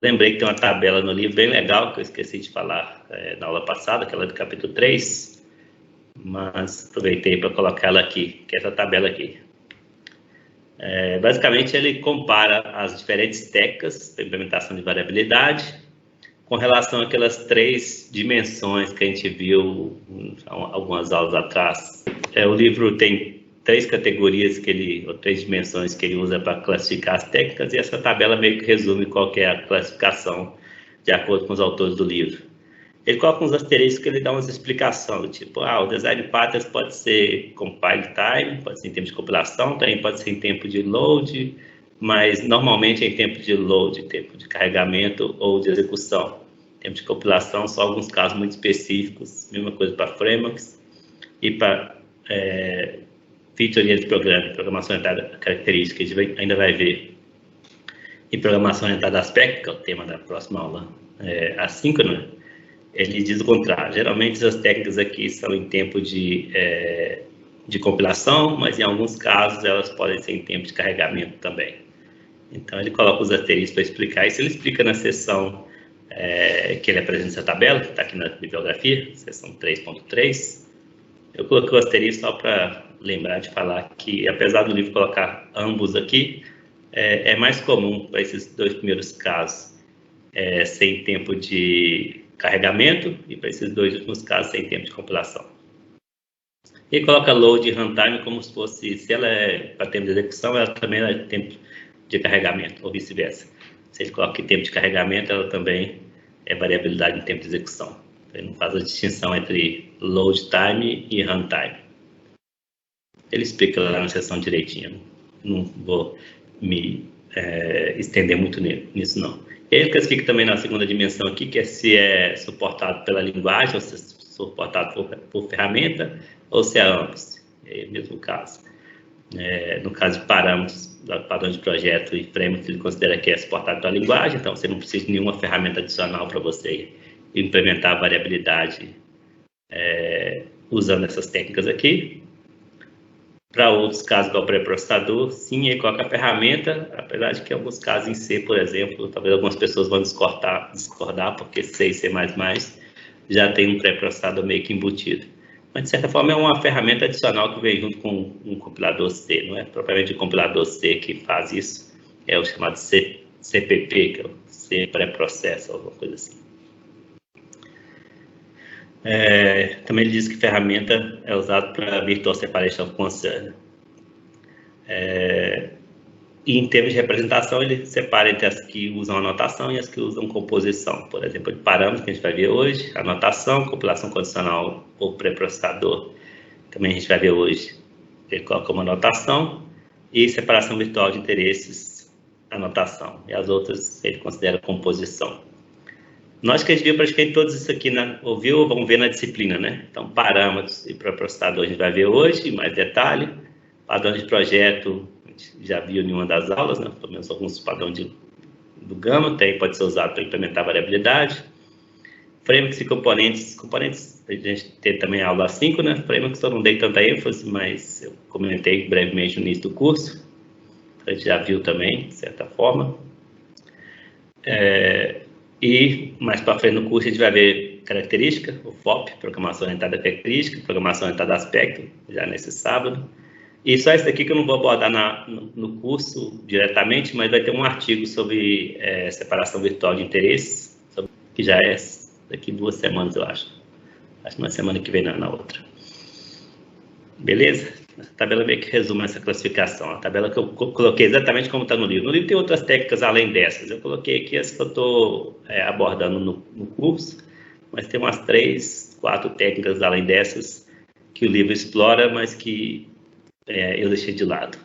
lembrei que tem uma tabela no livro bem legal, que eu esqueci de falar na aula passada, aquela do capítulo 3, mas aproveitei para colocar ela aqui, que é essa tabela aqui. Basicamente, ele compara as diferentes técnicas para implementação de variabilidade com relação àquelas 3 dimensões que a gente viu algumas aulas atrás. O livro tem 3 categorias ou 3 dimensões que ele usa para classificar as técnicas, e essa tabela meio que resume qual que é a classificação de acordo com os autores do livro. Ele coloca uns asteriscos que ele dá umas explicações, tipo, o design patterns pode ser compile time, pode ser em tempo de compilação, também pode ser em tempo de load, mas normalmente é em tempo de load, tempo de carregamento ou de execução. Tempo de compilação, só alguns casos muito específicos, mesma coisa para frameworks e para feature de programação orientada a características, a gente ainda vai ver. E programação orientada a aspecto, que é o tema da próxima aula, assíncrona, ele diz o contrário. Geralmente essas técnicas aqui são em tempo de compilação, mas em alguns casos elas podem ser em tempo de carregamento também. Então ele coloca os asteriscos para explicar isso. Ele explica na seção que ele apresenta essa tabela, que está aqui na bibliografia, seção 3.3. Eu coloquei o asterisco só para lembrar de falar que, apesar do livro colocar ambos aqui, é mais comum para esses 2 primeiros casos ser em tempo de carregamento e para esses 2 últimos casos ser em tempo de compilação. E coloca load e runtime como se fosse, se ela é para tempo de execução, ela também é tempo de carregamento, ou vice-versa. Se ele coloca em tempo de carregamento, ela também é variabilidade em tempo de execução. Ele não faz a distinção entre load time e runtime. Ele explica lá na seção direitinho. Não vou me estender muito nisso, não. Ele classifica também na segunda dimensão aqui, que é se é suportado pela linguagem, ou se é suportado por ferramenta, ou se é ambos. É o mesmo caso. No caso de parâmetros, padrão de projeto e framework, ele considera que é suportado pela linguagem, então você não precisa de nenhuma ferramenta adicional para você implementar a variabilidade usando essas técnicas aqui. Para outros casos, igual pré-processador, sim, ele coloca a ferramenta, apesar de que em alguns casos em C, por exemplo, talvez algumas pessoas vão discordar porque C e C++ já tem um pré-processador meio que embutido. Mas, de certa forma, é uma ferramenta adicional que vem junto com um compilador C, não é propriamente o compilador C que faz isso, é o chamado CPP, que é o C pré-processo, alguma coisa assim. Também ele diz que ferramenta é usada para Virtual Separation of Concern. E em termos de representação, ele separa entre as que usam anotação e as que usam composição. Por exemplo, de parâmetros que a gente vai ver hoje, anotação, compilação condicional ou pré-processador, também a gente vai ver hoje. Ele coloca como anotação, e separação virtual de interesses, anotação. E as outras ele considera composição. Nós que a gente viu praticamente todos isso aqui, ouviu, vamos ver na disciplina, né? Então, parâmetros e pré-processador a gente vai ver hoje, em mais detalhe. Padrão de projeto, a gente já viu em uma das aulas, né? Pelo menos alguns padrões do Gamma, pode ser usado para implementar variabilidade. Frameworks e componentes, a gente tem também a aula 5, né? Frameworks eu não dei tanta ênfase, mas eu comentei brevemente no início do curso. A gente já viu também, de certa forma. E mais para frente no curso a gente vai ver característica, o FOP, programação orientada a característica, programação orientada a aspecto, já nesse sábado. E só isso aqui que eu não vou abordar no curso diretamente, mas vai ter um artigo sobre separação virtual de interesses, que já é daqui 2 semanas, eu acho. Acho que na semana que vem, não, na outra. Beleza? A tabela meio que resume essa classificação. A tabela que eu coloquei exatamente como está no livro. No livro tem outras técnicas além dessas. Eu coloquei aqui as que eu estou abordando no curso, mas tem umas 3, 4 técnicas além dessas que o livro explora, mas que eu deixei de lado.